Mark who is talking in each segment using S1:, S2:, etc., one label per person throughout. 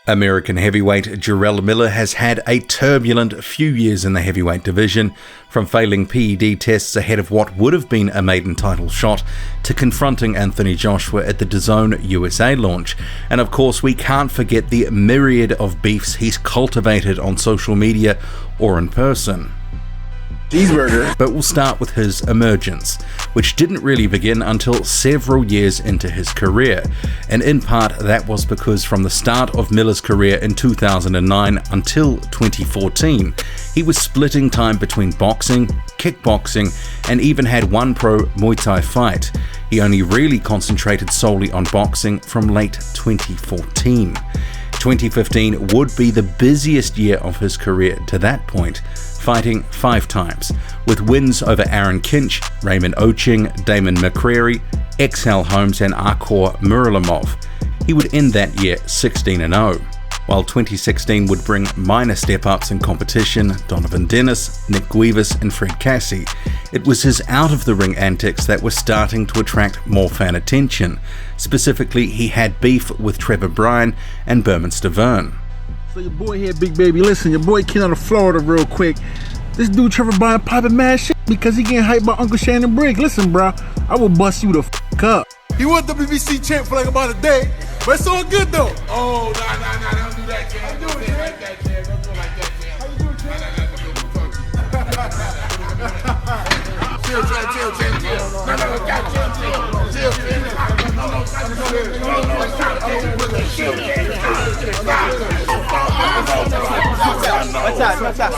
S1: American heavyweight Jarrell Miller has had a turbulent few years in the heavyweight division, from failing PED tests ahead of what would have been a maiden title shot, to confronting Anthony Joshua at the DAZN USA launch. And of course, we can't forget the myriad of beefs he's cultivated on social media or in person.
S2: Cheeseburger.
S1: But we'll start with his emergence, which didn't really begin until several years into his career. And in part, that was because from the start of Miller's career in 2009 until 2014, he was splitting time between boxing, kickboxing, and even had one pro Muay Thai fight. He only really concentrated solely on boxing from late 2014. 2015 would be the busiest year of his career to that point, fighting 5 times, with wins over Aaron Kinch, Raymond Oching, Damon McCreary, Exhal Holmes and Arkur Muralimov. He would end that year 16-0, while 2016 would bring minor step-ups in competition: Donovan Dennis, Nick Guivas and Fred Cassie. It was his out-of-the-ring antics that were starting to attract more fan attention. Specifically, he had beef with Trevor Bryan and Bermans Deverne.
S2: So your boy here, Big Baby. Listen, your boy came out of Florida real quick. This dude Trevor Bryan popping mad shit because he getting hyped by Uncle Shannon Briggs. Listen, bro, I will bust you the f*** up.
S3: He was WBC champ for like about a day, but it's all good though. Oh, nah, don't do that, champ. Don't do it like that, champ. Don't do it like that, champ. How you doing, champ? Chill,
S2: What's up?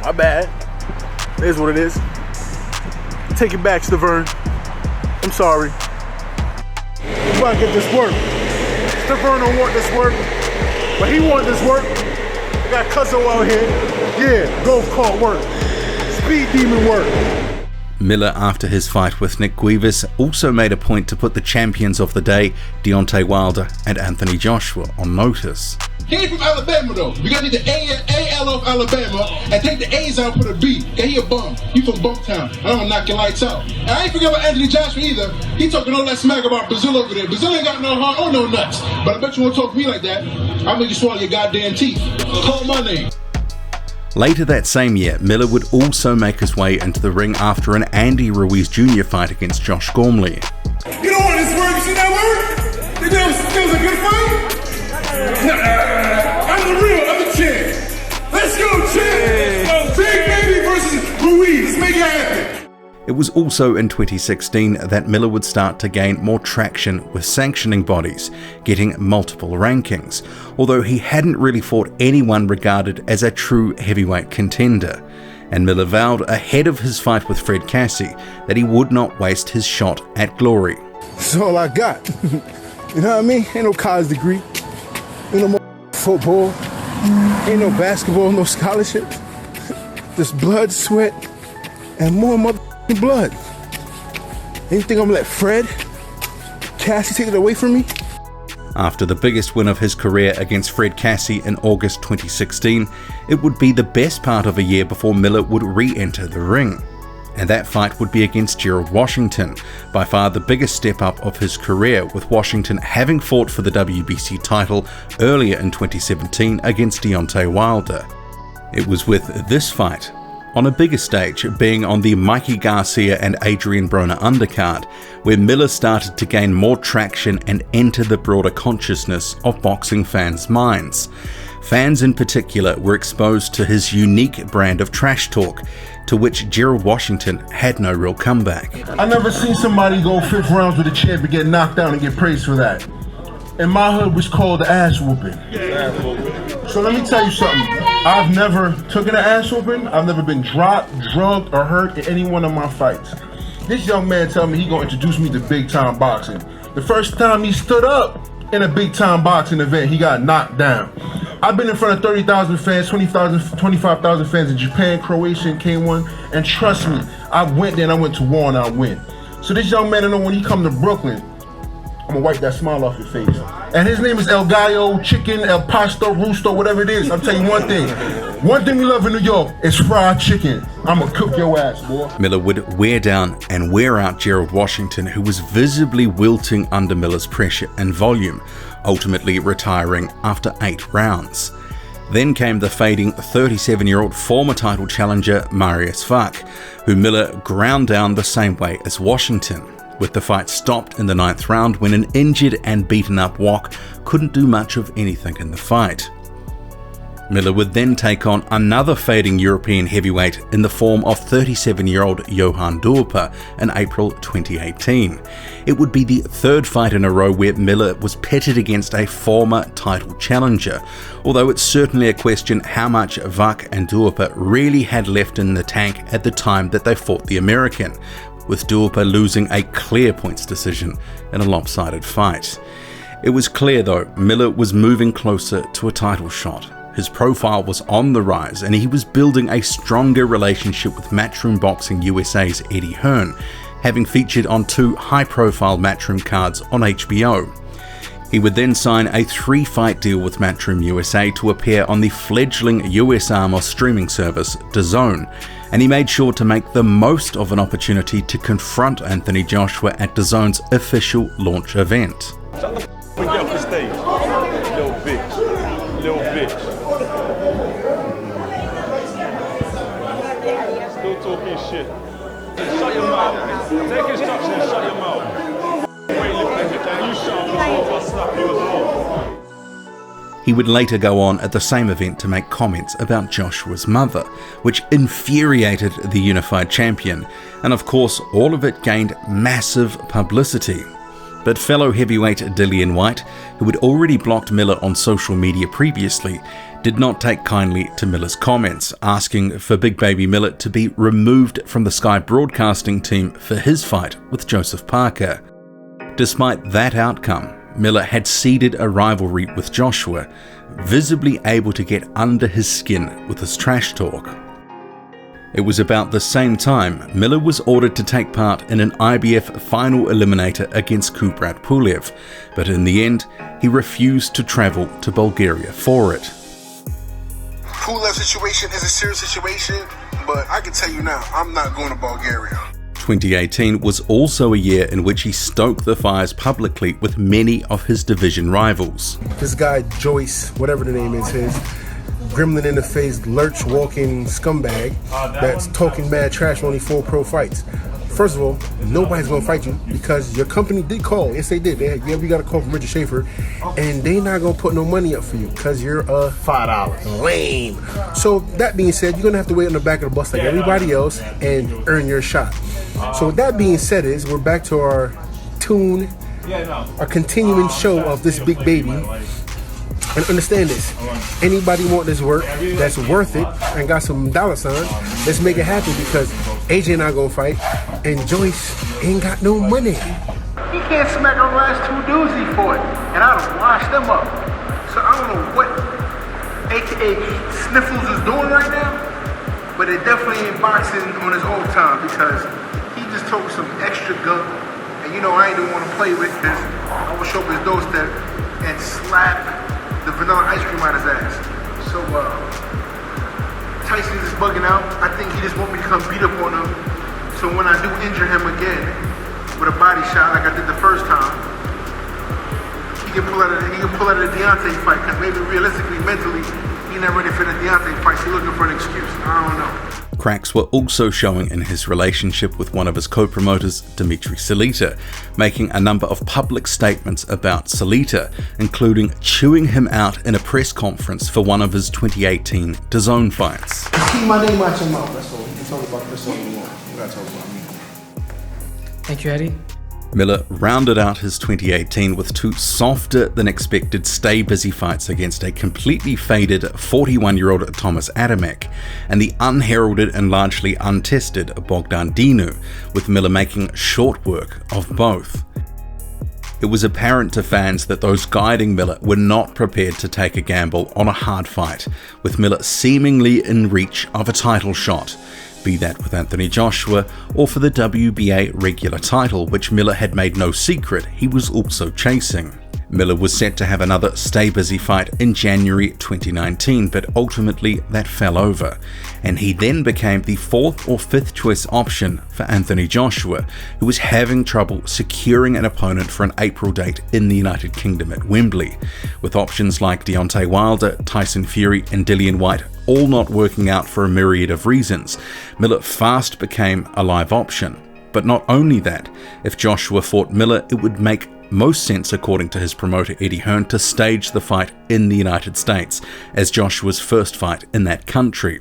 S2: My bad. It is what it is. Take it back, Stavern. I'm sorry. We about to get this work. Stavern don't want this work, but he want this work. We got Cuzzo out here. Yeah, golf cart work. Speed demon work.
S1: Miller, after his fight with Nick Guivas, also made a point to put the champions of the day, Deontay Wilder and Anthony Joshua, on notice.
S4: He ain't from Alabama though. We gotta take the A-L of Alabama and take the A's out and put a B. Okay, he a bum. You from Bumptown. I don't knock your lights out. And I ain't forget about Anthony Joshua either. He talking all that smack about Brazil over there. Brazil ain't got no heart or no nuts. But I bet you won't talk to me like that. I'll make you swallow your goddamn teeth. Call my name.
S1: Later that same year, Miller would also make his way into the ring after an Andy Ruiz Jr. fight against Josh Gormley.
S3: You don't want this work? You see that work? You know it was a good fight? Nah, I'm the real. I'm the champ. Let's go, champ. Big Baby versus Ruiz. Let's make it happen.
S1: It was also in 2016 that Miller would start to gain more traction with sanctioning bodies, getting multiple rankings, although he hadn't really fought anyone regarded as a true heavyweight contender. And Miller vowed ahead of his fight with Fred Cassie that he would not waste his shot at glory.
S2: That's all I got. You know what I mean? Ain't no college degree, ain't no football, ain't no basketball, no scholarships. Just blood, sweat, and more blood. And you think I'm gonna let Fred Cassie take it away from me?
S1: After the biggest win of his career against Fred Cassie in August 2016, it would be the best part of a year before Miller would re-enter the ring. And that fight would be against Gerald Washington, by far the biggest step up of his career, with Washington having fought for the WBC title earlier in 2017 against Deontay Wilder. It was with this fight, on a bigger stage, being on the Mikey Garcia and Adrian Broner undercard, where Miller started to gain more traction and enter the broader consciousness of boxing fans' minds. Fans in particular were exposed to his unique brand of trash talk, to which Gerald Washington had no real comeback.
S2: I never seen somebody go 5th rounds with a champ and get knocked down and get praised for that. In my hood, was called the ass whooping. So let me tell you something. I've never taken an ass whooping. I've never been dropped, drugged, or hurt in any one of my fights. This young man told me he gonna introduce me to big time boxing. The first time he stood up in a big time boxing event, he got knocked down. I've been in front of 30,000 fans, 20,000, 25,000 fans in Japan, Croatia, and K1, and trust me, I went there and I went to war and I win. So this young man, I know when he come to Brooklyn, I'm gonna wipe that smile off your face. And his name is El Gallo, Chicken, El Pasto, Rooster, whatever it is. I'll tell you one thing. One thing we love in New York is fried chicken. I'm gonna cook your ass, boy.
S1: Miller would wear down and wear out Gerald Washington, who was visibly wilting under Miller's pressure and volume, ultimately retiring after 8 rounds. Then came the fading 37-year-old former title challenger Marius Vuk, who Miller ground down the same way as Washington, with the fight stopped in the 9th round when an injured and beaten up Wok couldn't do much of anything in the fight. Miller would then take on another fading European heavyweight in the form of 37-year-old Johan Dorper in April 2018. It would be the 3rd fight in a row where Miller was pitted against a former title challenger, although it's certainly a question how much Vuk and Dorper really had left in the tank at the time that they fought the American, with Dorper losing a clear points decision in a lopsided fight. It was clear though, Miller was moving closer to a title shot. His profile was on the rise and he was building a stronger relationship with Matchroom Boxing USA's Eddie Hearn, having featured on 2 high-profile Matchroom cards on HBO. He would then sign a 3-fight deal with Matchroom USA to appear on the fledgling US Armour streaming service DAZN, and he made sure to make the most of an opportunity to confront Anthony Joshua at DAZN's official launch event.
S5: Shut the f*** and get off the stage, little bitch, little bitch. Still talking shit. Shut your mouth. Take instructions and shut your mouth. Weightlifting, you shut up before I slap you as well.
S1: He would later go on at the same event to make comments about Joshua's mother, which infuriated the unified champion, and of course all of it gained massive publicity. But fellow heavyweight Dillian Whyte, who had already blocked Miller on social media previously, did not take kindly to Miller's comments, asking for Big Baby Miller to be removed from the Sky Broadcasting team for his fight with Joseph Parker. Despite that outcome, Miller had seeded a rivalry with Joshua, visibly able to get under his skin with his trash talk. It was about the same time Miller was ordered to take part in an IBF final eliminator against Kubrat Pulev, but in the end, he refused to travel to Bulgaria for it.
S4: Pulev's situation is a serious situation, but I can tell you now, I'm not going to Bulgaria.
S1: 2018 was also a year in which he stoked the fires publicly with many of his division rivals.
S2: This guy, Joyce, whatever the name is his, Gremlin in the face, lurch walking scumbag that's talking mad trash for only 4 pro fights. First of all, nobody's gonna fight you because your company did call. Yes, they did. We got a call from Richard Schaefer, and they not gonna put no money up for you because you're $5. Lame. So that being said, you're gonna have to wait on the back of the bus like everybody else and earn your shot. So with that being said, we're back to our our continuing show of this big baby. And understand this, anybody want this work that's worth it and got some dollar signs, let's make it happen because AJ not gonna fight and Joyce ain't got no money.
S6: He can't smack the last 2 dudes he fought, and I done washed them up. So I don't know what AKA Sniffles is doing right now, but it definitely ain't boxing on his old time because he just took some extra gunk, and you know I ain't even want to play with this. I will show up his doorstep and slap the vanilla ice cream out his ass. So Tyson's just bugging out. I think he just want me to come beat up on him. So when I do injure him again with a body shot like I did the first time, he can pull out of the Deontay fight because maybe realistically, mentally, he not ready for the Deontay fight. So he's looking for an excuse. I don't know.
S1: Cracks were also showing in his relationship with one of his co-promoters, Dmitry Salita, making a number of public statements about Salita, including chewing him out in a press conference for one of his 2018 DAZN fights.
S6: Keep my name out your mouth, that's all. You can talk about Chris all you want. You gotta talk about me.
S7: Thank you, Eddie.
S1: Miller rounded out his 2018 with 2 softer than expected stay busy fights against a completely faded 41-year-old Thomas Adamek and the unheralded and largely untested Bogdan Dinu, with Miller making short work of both. It was apparent to fans that those guiding Miller were not prepared to take a gamble on a hard fight, with Miller seemingly in reach of a title shot, be that with Anthony Joshua or for the WBA regular title, which Miller had made no secret he was also chasing. Miller was set to have another Stay Busy fight in January 2019, but ultimately that fell over, and he then became the 4th or 5th choice option for Anthony Joshua, who was having trouble securing an opponent for an April date in the United Kingdom at Wembley, with options like Deontay Wilder, Tyson Fury and Dillian Whyte all not working out for a myriad of reasons. Miller fast became a live option. But not only that, if Joshua fought Miller, it would make most sense, according to his promoter Eddie Hearn, to stage the fight in the United States, as Joshua's first fight in that country.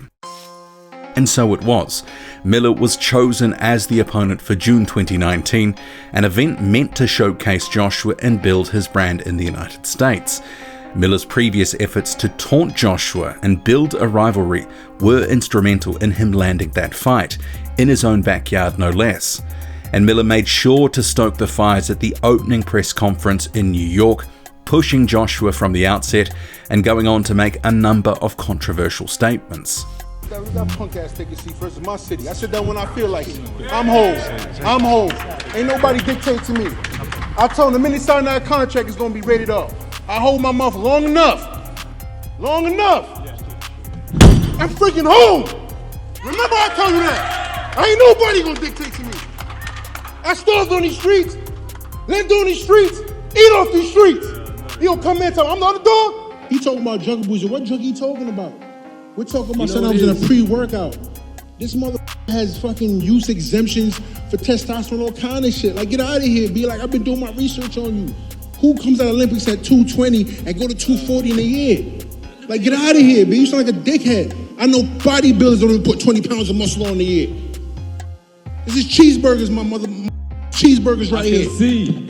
S1: And so it was. Miller was chosen as the opponent for June 2019, an event meant to showcase Joshua and build his brand in the United States. Miller's previous efforts to taunt Joshua and build a rivalry were instrumental in him landing that fight, in his own backyard no less. And Miller made sure to stoke the fires at the opening press conference in New York, pushing Joshua from the outset and going on to make a number of controversial statements.
S2: We got punk ass taking seat first in my city. I sit down when I feel like it. I'm home. Ain't nobody dictate to me. I told him the minute he signed that contract, it's gonna be rated up. I hold my mouth long enough. I'm freaking home. Remember I told you that. Ain't nobody gonna dictate to me. I starved on these streets, lived on these streets, eat off these streets. You don't come in and tell me I'm not a dog. He talking about jungle booze. What drug he talking about? We're talking about something I was in a pre-workout. This mother has fucking use exemptions for testosterone, all kind of shit. Like, get out of here, be like, I've been doing my research on you. Who comes out of Olympics at 220 and go to 240 in a year? Like, get out of here, B. You sound like a dickhead. I know bodybuilders don't even put 20 pounds of muscle on in a year. This is cheeseburgers, my mother. Cheeseburgers right here.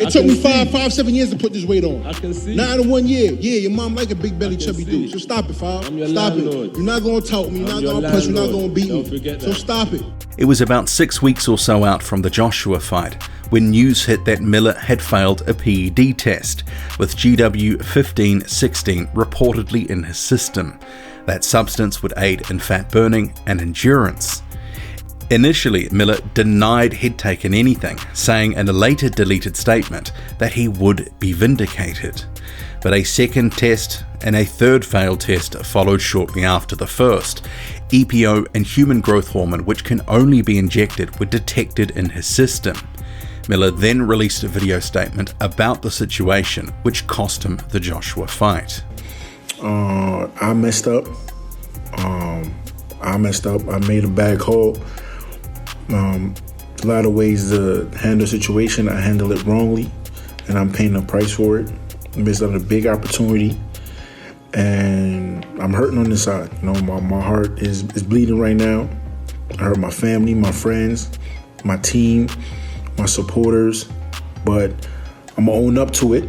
S2: It took me 7 years to put this weight on.
S8: I can see.
S2: Not in 1 year. Yeah, your mom like a big belly chubby dude. So stop it, Fab. Stop it. You're not gonna tout me. You're not gonna punch me. You're not gonna beat me. So stop it.
S1: It was about 6 weeks or so out from the Joshua fight when news hit that Miller had failed a PED test, with GW1516 reportedly in his system. That substance would aid in fat burning and endurance. Initially, Miller denied he'd taken anything, saying in a later deleted statement that he would be vindicated. But a second test and a third failed test followed shortly after the first. EPO and human growth hormone, which can only be injected, were detected in his system. Miller then released a video statement about the situation, which cost him the Joshua fight.
S2: I messed up. I made a bad call. A lot of ways to handle a situation, I handle it wrongly, and I'm paying a price for it. I missed out on a big opportunity, and I'm hurting on this side. You know, my heart is bleeding right now. I hurt my family, my friends, my team, my supporters, but I'm gonna own up to it.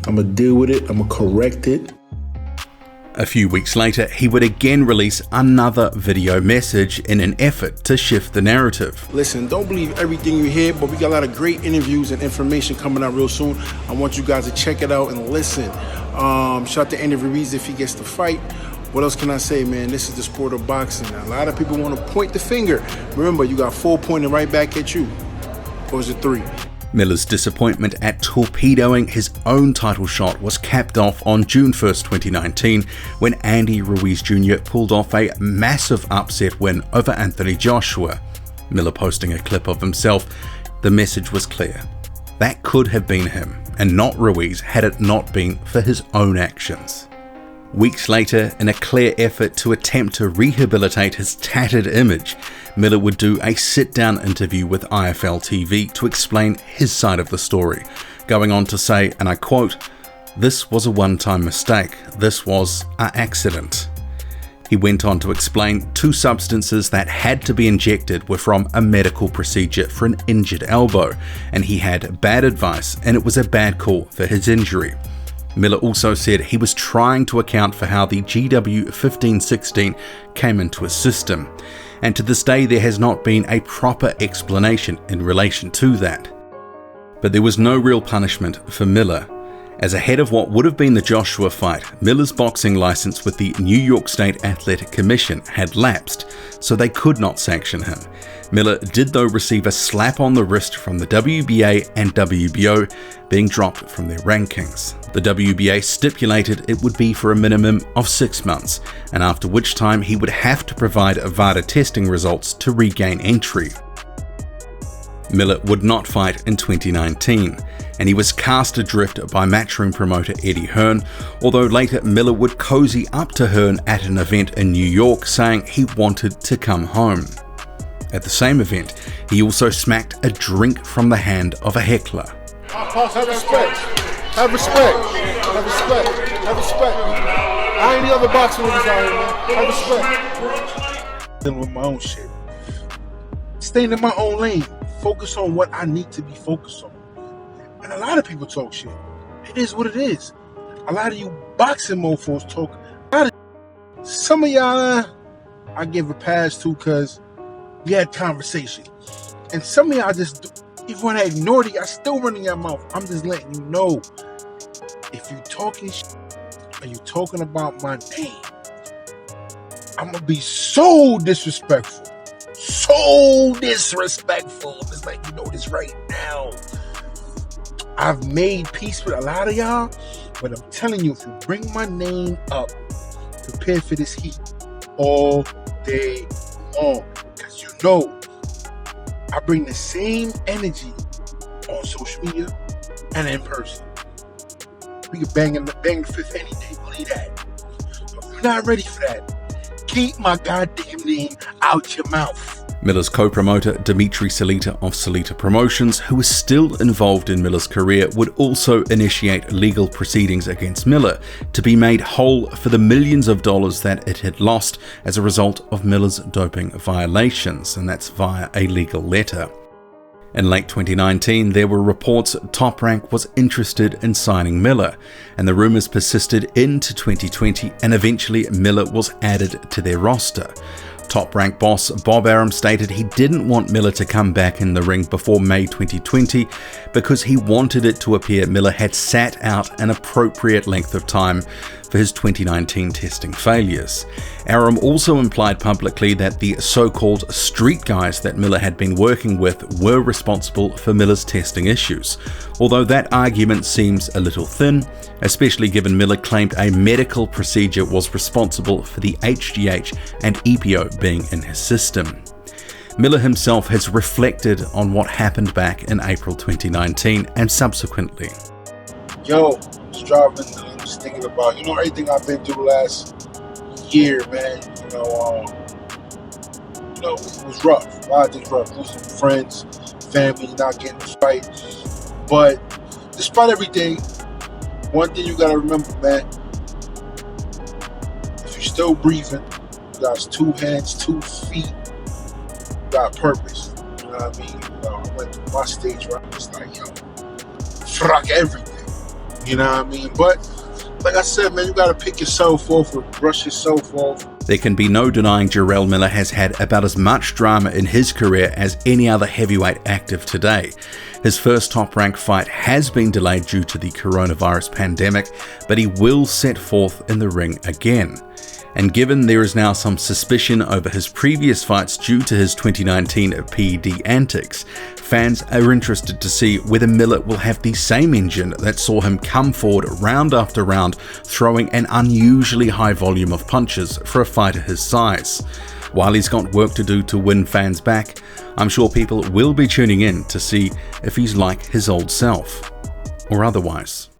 S2: I'm gonna deal with it. I'm gonna correct it.
S1: A few weeks later, he would again release another video message in an effort to shift the narrative.
S2: Listen, don't believe everything you hear, but we got a lot of great interviews and information coming out real soon. I want you guys to check it out and listen. Shout out to Andy Ruiz if he gets to fight. What else can I say, man? This is the sport of boxing. A lot of people want to point the finger. Remember, you got 4 pointing right back at you. Or is it 3?
S1: Miller's disappointment at torpedoing his own title shot was capped off on June 1st, 2019, when Andy Ruiz Jr. pulled off a massive upset win over Anthony Joshua. Miller posting a clip of himself. The message was clear. That could have been him, and not Ruiz, had it not been for his own actions. Weeks later, in a clear effort to attempt to rehabilitate his tattered image, Miller would do a sit-down interview with IFL TV to explain his side of the story, going on to say, and I quote, "This was a one-time mistake. This was an accident." He went on to explain 2 substances that had to be injected were from a medical procedure for an injured elbow, and he had bad advice and it was a bad call for his injury. Miller also said he was trying to account for how the GW1516 came into his system, and to this day there has not been a proper explanation in relation to that. But there was no real punishment for Miller, as ahead of what would have been the Joshua fight, Miller's boxing license with the New York State Athletic Commission had lapsed, so they could not sanction him. Miller did though receive a slap on the wrist from the WBA and WBO, being dropped from their rankings. The WBA stipulated it would be for a minimum of 6 months, and after which time he would have to provide VADA testing results to regain entry. Miller would not fight in 2019, and he was cast adrift by Matchroom promoter Eddie Hearn, although later Miller would cozy up to Hearn at an event in New York, saying he wanted to come home. At the same event, he also smacked a drink from the hand of a heckler.
S2: Have respect. Have respect. Have respect. Have respect. I ain't the other boxing niggas out here, man. Have respect. Dealing with my own shit. Staying in my own lane. Focus on what I need to be focused on. And a lot of people talk shit. It is what it is. A lot of you boxing mofos talk a lot of. Some of y'all, I give a pass to because we had conversation. And some of y'all just, even when I ignored it, I still running your mouth. I'm just letting you know. If you talking shit and you talking about my name, I'm gonna be so disrespectful. So disrespectful. I'm just like, you know this right now. I've made peace with a lot of y'all, but I'm telling you, if you bring my name up, prepare for this heat all day long. Because you know, I bring the same energy on social media and in person. We can bang the fifth any day, believe that. But if you're not ready for that, keep my goddamn name out your mouth.
S1: Miller's co-promoter Dimitri Salita of Salita Promotions, who was still involved in Miller's career, would also initiate legal proceedings against Miller to be made whole for the millions of dollars that it had lost as a result of Miller's doping violations, and that's via a legal letter. In late 2019, there were reports Top Rank was interested in signing Miller, and the rumours persisted into 2020, and eventually Miller was added to their roster. Top Rank boss Bob Arum stated he didn't want Miller to come back in the ring before May 2020 because he wanted it to appear Miller had sat out an appropriate length of time for his 2019 testing failures. Arum also implied publicly that the so-called street guys that Miller had been working with were responsible for Miller's testing issues, although that argument seems a little thin, especially given Miller claimed a medical procedure was responsible for the HGH and EPO being in his system. Miller himself has reflected on what happened back in April 2019 and subsequently.
S2: Yo, just driving, just thinking about, everything I've been through the last year, man. It was rough. A lot of things rough. Losing friends, family, not getting to fight. But despite everything, one thing you gotta remember, man, if you're still breathing, you got 2 hands, 2 feet, you got purpose. You know what I mean? I went through my stage where I was like, fuck everything. You know what I mean? But like I said, man, you gotta pick yourself off or brush yourself off.
S1: There can be no denying Jarrell Miller has had about as much drama in his career as any other heavyweight active today. His first Top Rank fight has been delayed due to the coronavirus pandemic, but he will set forth in the ring again. And given there is now some suspicion over his previous fights due to his 2019 PED antics, fans are interested to see whether Miller will have the same engine that saw him come forward round after round, throwing an unusually high volume of punches for a fighter his size. While he's got work to do to win fans back, I'm sure people will be tuning in to see if he's like his old self, or otherwise.